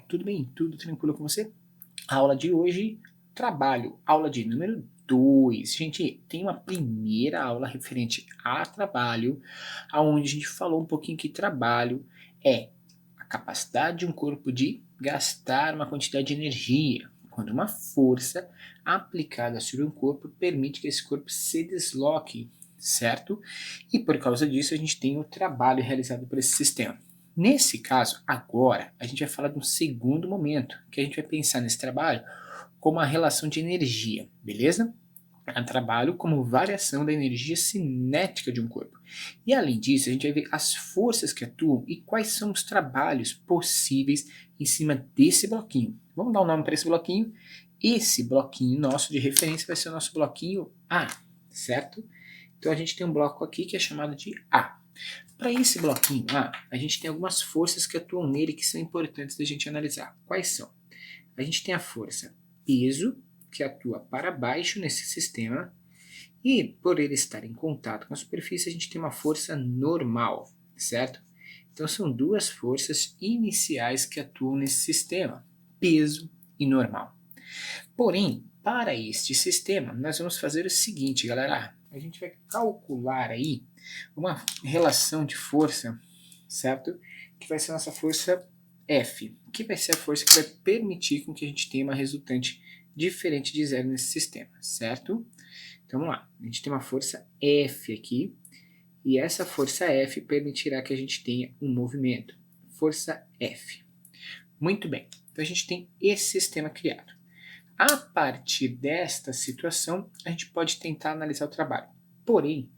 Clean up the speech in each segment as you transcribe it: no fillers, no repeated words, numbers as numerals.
pessoal, tudo bem? Tudo tranquilo com você? A aula de hoje, trabalho, aula de número 2. Gente, tem uma primeira aula referente a trabalho, onde a gente falou um pouquinho que trabalho é a capacidade de um corpo de gastar uma quantidade de energia, quando uma força aplicada sobre um corpo permite que esse corpo se desloque, certo? E por causa disso a gente tem o trabalho realizado por esse sistema. Nesse caso, agora, a gente vai falar de um segundo momento, que a gente vai pensar nesse trabalho como a relação de energia, beleza? A trabalho como variação da energia cinética de um corpo. E além disso, a gente vai ver as forças que atuam e quais são os trabalhos possíveis em cima desse bloquinho. Vamos dar um nome para esse bloquinho. Esse bloquinho nosso de referência vai ser o nosso bloquinho A, certo? Então a gente tem um bloco aqui que é chamado de A. Para esse bloquinho a gente tem algumas forças que atuam nele que são importantes da gente analisar. Quais são? A gente tem a força peso, que atua para baixo nesse sistema, e por ele estar em contato com a superfície, a gente tem uma força normal, certo? Então são duas forças iniciais que atuam nesse sistema, peso e normal. Porém, para este sistema, nós vamos fazer o seguinte, galera. A gente vai calcular aí uma relação de força, certo? Que vai ser a nossa força F, que vai ser a força que vai permitir com que a gente tenha uma resultante diferente de zero nesse sistema, certo? Então vamos lá, a gente tem uma força F aqui, e essa força F permitirá que a gente tenha um movimento, força F. Muito bem, então a gente tem esse sistema criado. A partir desta situação, a gente pode tentar analisar o trabalho. Porém,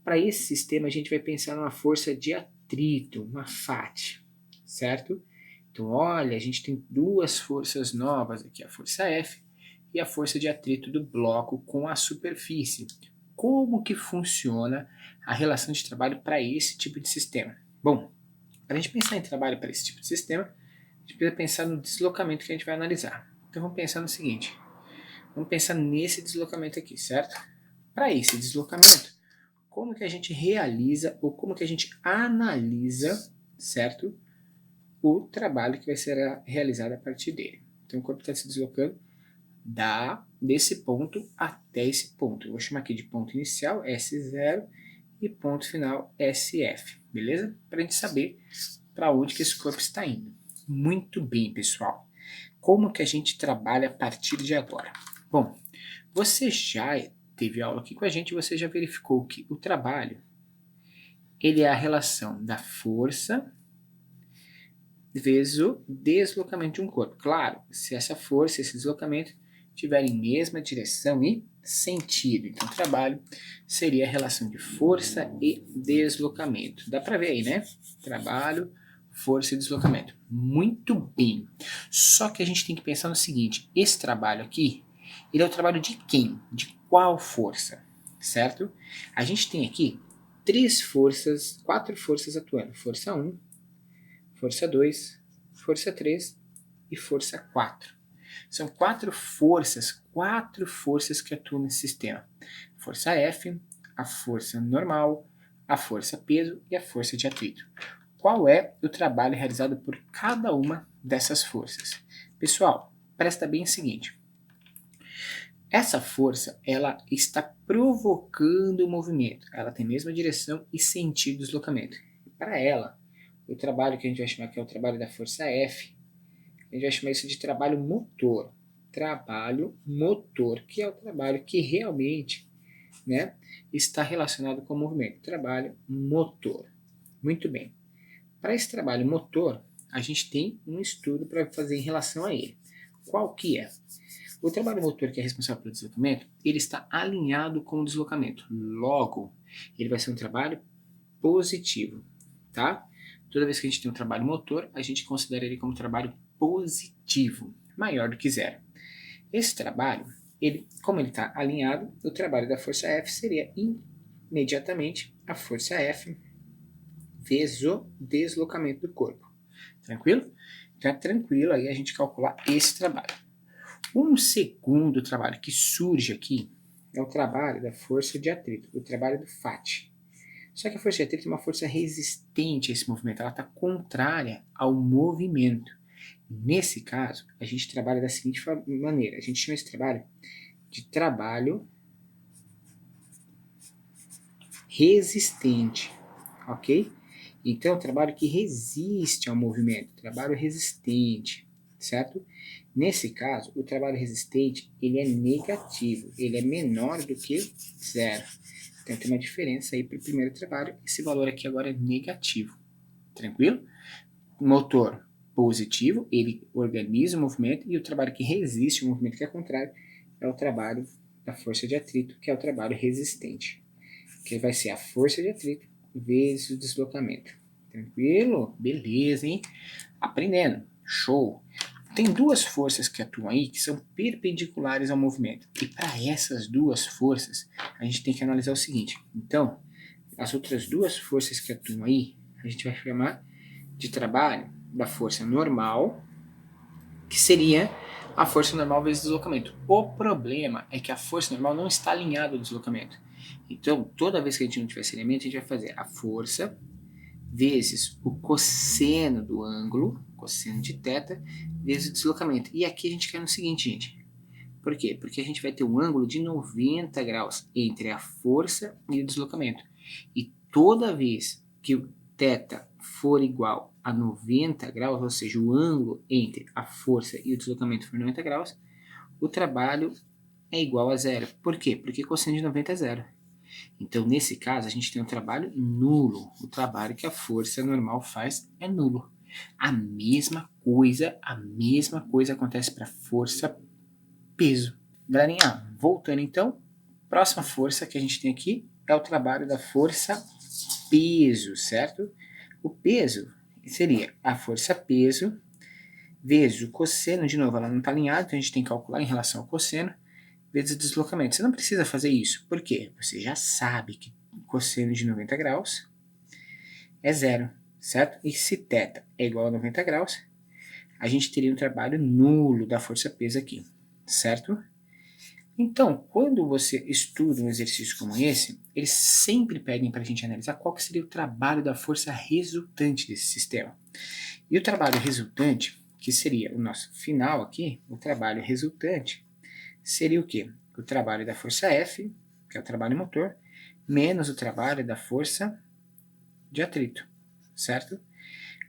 para esse sistema, a gente vai pensar numa força de atrito, uma FAT, certo? Então, olha, a gente tem duas forças novas aqui, a força F e a força de atrito do bloco com a superfície. Como que funciona a relação de trabalho para esse tipo de sistema? Bom, para a gente pensar em trabalho para esse tipo de sistema, a gente precisa pensar no deslocamento que a gente vai analisar. Então vamos pensar no seguinte, vamos pensar nesse deslocamento aqui, certo? Para esse deslocamento, como que a gente realiza ou como que a gente analisa, certo? O trabalho que vai ser realizado a partir dele. Então o corpo está se deslocando desse ponto até esse ponto. Eu vou chamar aqui de ponto inicial, S0, e ponto final, SF, beleza? Para a gente saber para onde que esse corpo está indo. Muito bem, pessoal. Como que a gente trabalha a partir de agora? Bom, você já teve aula aqui com a gente, você já verificou que o trabalho ele é a relação da força vezes o deslocamento de um corpo. Claro, se essa força, esse deslocamento tiverem mesma direção e sentido. Então, o trabalho seria a relação de força e deslocamento. Dá para ver aí, né? Trabalho, força e deslocamento. Muito bem. Só que a gente tem que pensar no seguinte, esse trabalho aqui, ele é o trabalho de quem? De qual força? Certo? A gente tem aqui quatro forças atuando. Força 1, força 2, força 3 e força 4. São quatro forças que atuam nesse sistema. Força F, a força normal, a força peso e a força de atrito. Qual é o trabalho realizado por cada uma dessas forças? Pessoal, presta bem o seguinte. Essa força, ela está provocando o movimento. Ela tem a mesma direção e sentido de deslocamento. Para ela, o trabalho que a gente vai chamar que é o trabalho da força F, a gente vai chamar isso de trabalho motor. Trabalho motor, que é o trabalho que realmente, né, está relacionado com o movimento. Trabalho motor. Muito bem. Para esse trabalho motor, a gente tem um estudo para fazer em relação a ele. Qual que é? O trabalho motor que é responsável pelo deslocamento, ele está alinhado com o deslocamento. Logo, ele vai ser um trabalho positivo, tá? Toda vez que a gente tem um trabalho motor, a gente considera ele como trabalho positivo, maior do que zero. Esse trabalho, como ele está alinhado, o trabalho da força F seria imediatamente a força F vezes o deslocamento do corpo. Tranquilo? Então é tranquilo aí a gente calcular esse trabalho. Um segundo trabalho que surge aqui é o trabalho da força de atrito, o trabalho do FAT. Só que a força de atrito é uma força resistente a esse movimento, ela está contrária ao movimento. Nesse caso, a gente trabalha da seguinte maneira. A gente chama esse trabalho de trabalho resistente, ok? Então, trabalho que resiste ao movimento, trabalho resistente, certo? Nesse caso, o trabalho resistente, ele é negativo, ele é menor do que 0. Então, tem uma diferença aí para o primeiro trabalho. Esse valor aqui agora é negativo, tranquilo? Motor positivo, ele organiza o movimento, e o trabalho que resiste ao movimento, que é contrário, é o trabalho da força de atrito, que é o trabalho resistente, que vai ser a força de atrito vezes o deslocamento. Tranquilo? Beleza, hein? Aprendendo. Show! Tem duas forças que atuam aí que são perpendiculares ao movimento. E para essas duas forças, a gente tem que analisar o seguinte. Então, as outras duas forças que atuam aí, a gente vai chamar de trabalho da força normal, que seria a força normal vezes deslocamento. O problema é que a força normal não está alinhada ao deslocamento. Então, toda vez que a gente não tiver esse elemento, a gente vai fazer a força vezes o cosseno do ângulo, cosseno de θ, vezes o deslocamento. E aqui a gente quer no seguinte, gente. Por quê? Porque a gente vai ter um ângulo de 90 graus entre a força e o deslocamento. E toda vez que o θ for igual a 90 graus, ou seja, o ângulo entre a força e o deslocamento for 90 graus, o trabalho é igual a 0. Por quê? Porque cosseno de 90 é 0. Então, nesse caso, a gente tem um trabalho nulo. O trabalho que a força normal faz é nulo. A mesma coisa acontece para força peso. Galerinha, voltando então, próxima força que a gente tem aqui é o trabalho da força peso, certo? O peso seria a força peso vezes o cosseno, de novo, ela não está alinhada, então a gente tem que calcular em relação ao cosseno, vezes o deslocamento. Você não precisa fazer isso, por quê? Você já sabe que o cosseno de 90 graus é 0, certo? E se θ é igual a 90 graus, a gente teria um trabalho nulo da força peso aqui, certo? Então, quando você estuda um exercício como esse, eles sempre pedem para a gente analisar qual que seria o trabalho da força resultante desse sistema. E o trabalho resultante, que seria o nosso final aqui, o trabalho resultante, seria o quê? O trabalho da força F, que é o trabalho motor, menos o trabalho da força de atrito, certo?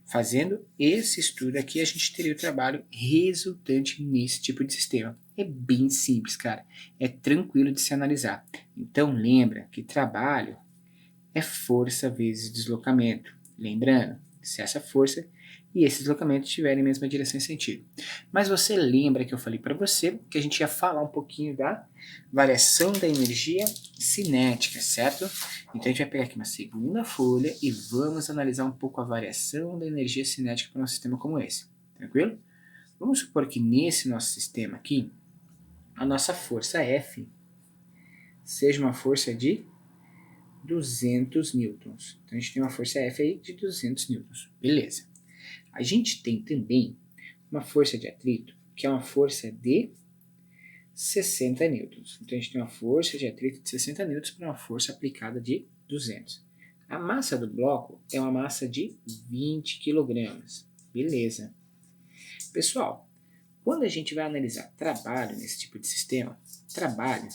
Fazendo esse estudo aqui, a gente teria o trabalho resultante nesse tipo de sistema. É bem simples, cara. É tranquilo de se analisar. Então, lembra que trabalho é força vezes deslocamento. Lembrando, se essa força e esse deslocamento estiverem em mesma direção e sentido. Mas você lembra que eu falei para você que a gente ia falar um pouquinho da variação da energia cinética, certo? Então a gente vai pegar aqui uma segunda folha e vamos analisar um pouco a variação da energia cinética para um sistema como esse, tranquilo? Vamos supor que nesse nosso sistema aqui, a nossa força F seja uma força de 200 newtons. Então a gente tem uma força F aí de 200 newtons, beleza. A gente tem também uma força de atrito, que é uma força de 60 newtons. Então a gente tem uma força de atrito de 60 newtons para uma força aplicada de 200. A massa do bloco é uma massa de 20 kg. Beleza. Pessoal, quando a gente vai analisar trabalho nesse tipo de sistema, trabalho,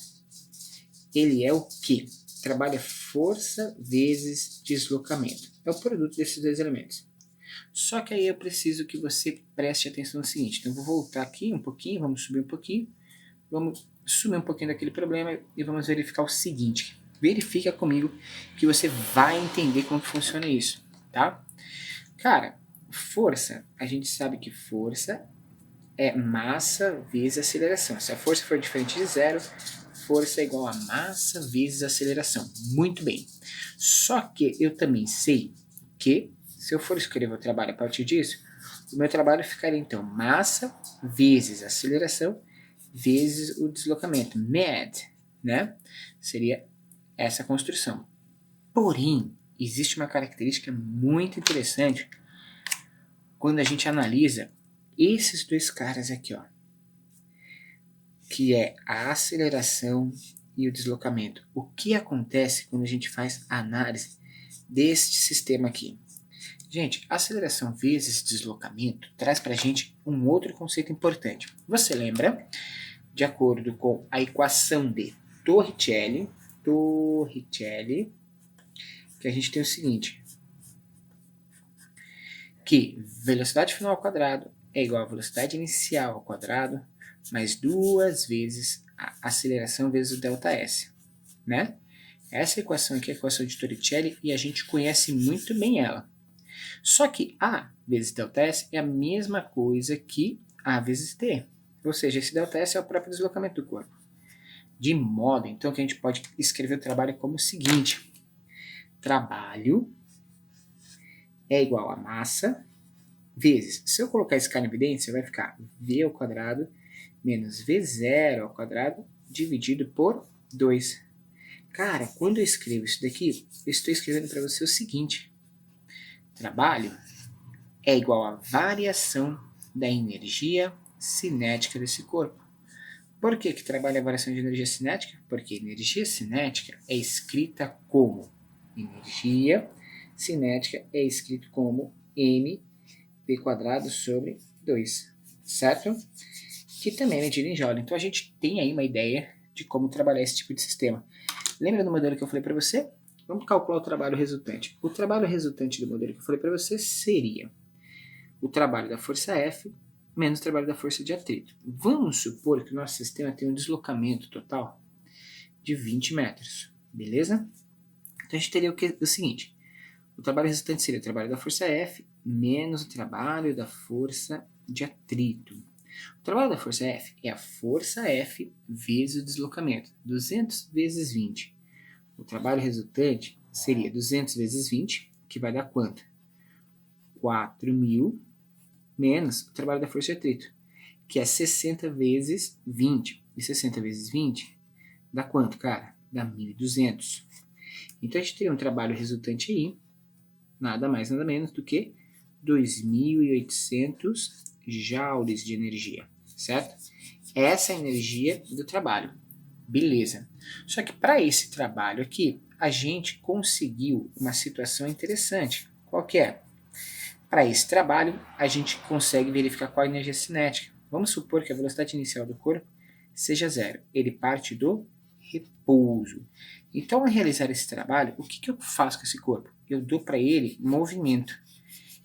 ele é o quê? Trabalho é força vezes deslocamento. É o produto desses dois elementos. Só que aí eu preciso que você preste atenção no seguinte. Então eu vou voltar aqui um pouquinho, vamos subir um pouquinho, vamos sumir um pouquinho daquele problema e vamos verificar o seguinte. Verifica comigo que você vai entender como que funciona isso, tá? Cara, força, a gente sabe que força é massa vezes aceleração. Se a força for diferente de 0, força é igual a massa vezes aceleração. Muito bem. Só que eu também sei que, se eu for escrever o trabalho a partir disso, o meu trabalho ficaria então massa vezes aceleração vezes o deslocamento. MAD, né? Seria essa construção. Porém, existe uma característica muito interessante quando a gente analisa esses dois caras aqui, ó, que é a aceleração e o deslocamento. O que acontece quando a gente faz a análise deste sistema aqui? Gente, aceleração vezes deslocamento traz para a gente um outro conceito importante. Você lembra, de acordo com a equação de Torricelli, que a gente tem o seguinte, que velocidade final ao quadrado é igual a velocidade inicial ao quadrado, mais 2 vezes a aceleração vezes o ΔS, né? Essa equação aqui é a equação de Torricelli e a gente conhece muito bem ela. Só que A vezes ΔS é a mesma coisa que A vezes T. Ou seja, esse ΔS é o próprio deslocamento do corpo. De modo, então, que a gente pode escrever o trabalho como o seguinte. Trabalho é igual a massa vezes, se eu colocar esse cara em evidência, vai ficar V ao quadrado menos V0 ao quadrado dividido por 2. Cara, quando eu escrevo isso daqui, eu estou escrevendo para você o seguinte. Trabalho é igual à variação da energia cinética desse corpo. Por que trabalho é a variação de energia cinética? Porque energia cinética é escrita como energia cinética é escrito como mv² sobre 2, certo? Que também é medida em joule. Então a gente tem aí uma ideia de como trabalhar esse tipo de sistema. Lembra do modelo que eu falei para você? Vamos calcular o trabalho resultante. O trabalho resultante do modelo que eu falei para você seria o trabalho da força F menos o trabalho da força de atrito. Vamos supor que o nosso sistema tem um deslocamento total de 20 metros, beleza? Então a gente teria o seguinte, o trabalho resultante seria o trabalho da força F menos o trabalho da força de atrito. O trabalho da força F é a força F vezes o deslocamento, 200 vezes 20. O trabalho resultante seria 200 vezes 20, que vai dar quanto? 4.000 menos o trabalho da força de atrito, que é 60 vezes 20. E 60 vezes 20 dá quanto, cara? Dá 1.200. Então a gente tem um trabalho resultante aí, nada mais, nada menos do que 2.800 joules de energia, certo? Essa é a energia do trabalho. Beleza. Só que para esse trabalho aqui, a gente conseguiu uma situação interessante. Qual que é? Para esse trabalho, a gente consegue verificar qual a energia cinética. Vamos supor que a velocidade inicial do corpo seja zero. Ele parte do repouso. Então, ao realizar esse trabalho, o que eu faço com esse corpo? Eu dou para ele movimento.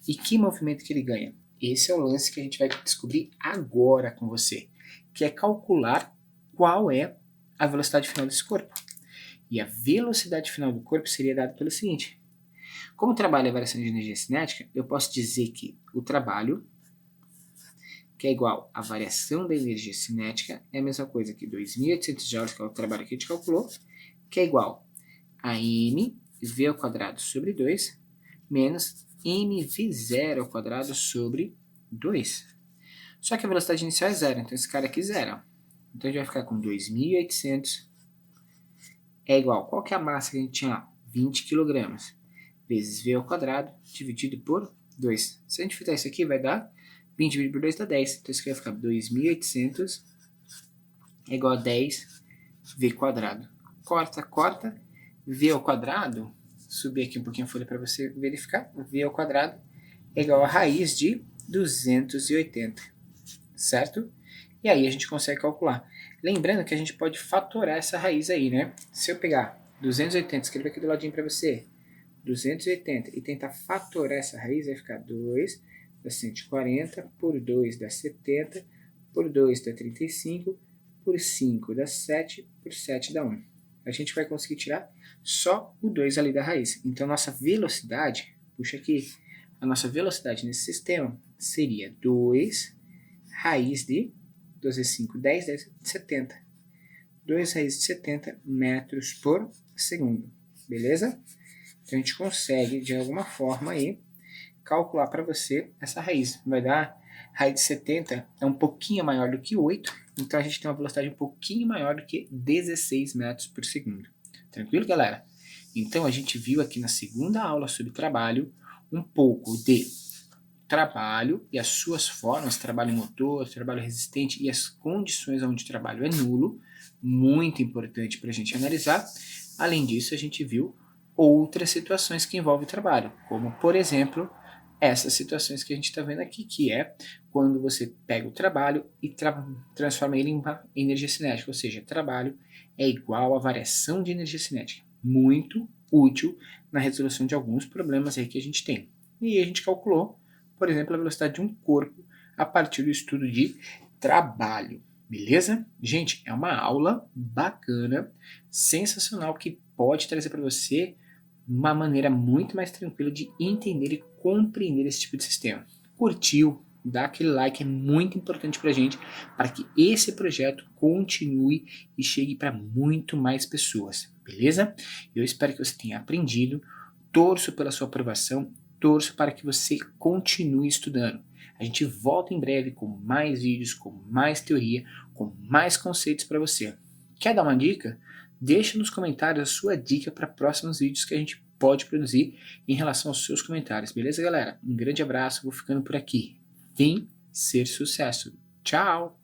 E que movimento que ele ganha? Esse é o lance que a gente vai descobrir agora com você, que é calcular qual é a velocidade final desse corpo. E a velocidade final do corpo seria dada pelo seguinte. Como o trabalho é variação de energia cinética, eu posso dizer que o trabalho, que é igual à variação da energia cinética, é a mesma coisa que 2.800 joules, que é o trabalho que a gente calculou, que é igual a mv² sobre 2, menos mv0² sobre 2. Só que a velocidade inicial é zero, então esse cara aqui é zero. Então a gente vai ficar com 2.800 é igual, qual que é a massa que a gente tinha lá? 20 kg. Vezes v² dividido por 2. Se a gente fizer isso aqui, vai dar 20 dividido por 2 dá 10. Então isso aqui vai ficar 2.800 é igual a 10 v². Corta, v², subir aqui um pouquinho a folha para você verificar, v² é igual a raiz de 280, certo? E aí a gente consegue calcular. Lembrando que a gente pode fatorar essa raiz aí, né? Se eu pegar 280, escrever aqui do ladinho para você, 280 e tentar fatorar essa raiz, vai ficar 2 dá 140, por 2 dá 70, por 2 dá 35, por 5 dá 7, por 7 dá 1. A gente vai conseguir tirar só o 2 ali da raiz. Então, nossa velocidade, puxa aqui, a nossa velocidade nesse sistema seria 2 raiz de 2 vezes 5, 10, 10, 70. 2 raiz de 70 metros por segundo. Beleza? Então a gente consegue, de alguma forma, aí, calcular para você essa raiz. Vai dar raiz de 70 é um pouquinho maior do que 8, então a gente tem uma velocidade um pouquinho maior do que 16 metros por segundo. Tranquilo, galera? Então a gente viu aqui na segunda aula sobre trabalho um pouco de trabalho e as suas formas, trabalho motor, trabalho resistente e as condições onde o trabalho é nulo, muito importante para a gente analisar. Além disso, a gente viu outras situações que envolvem trabalho, como, por exemplo, essas situações que a gente está vendo aqui, que é quando você pega o trabalho e transforma ele em uma energia cinética, ou seja, trabalho é igual a variação de energia cinética. Muito útil na resolução de alguns problemas aí que a gente tem. E a gente calculou, por exemplo, a velocidade de um corpo a partir do estudo de trabalho. Beleza? Gente, é uma aula bacana, sensacional, que pode trazer para você uma maneira muito mais tranquila de entender e compreender esse tipo de sistema. Curtiu? Dá aquele like, é muito importante para a gente, para que esse projeto continue e chegue para muito mais pessoas, beleza? Eu espero que você tenha aprendido, torço pela sua aprovação, torço para que você continue estudando. A gente volta em breve com mais vídeos, com mais teoria, com mais conceitos para você. Quer dar uma dica? Deixa nos comentários a sua dica para próximos vídeos que a gente pode produzir em relação aos seus comentários. Beleza, galera? Um grande abraço, vou ficando por aqui. Vem ser sucesso. Tchau!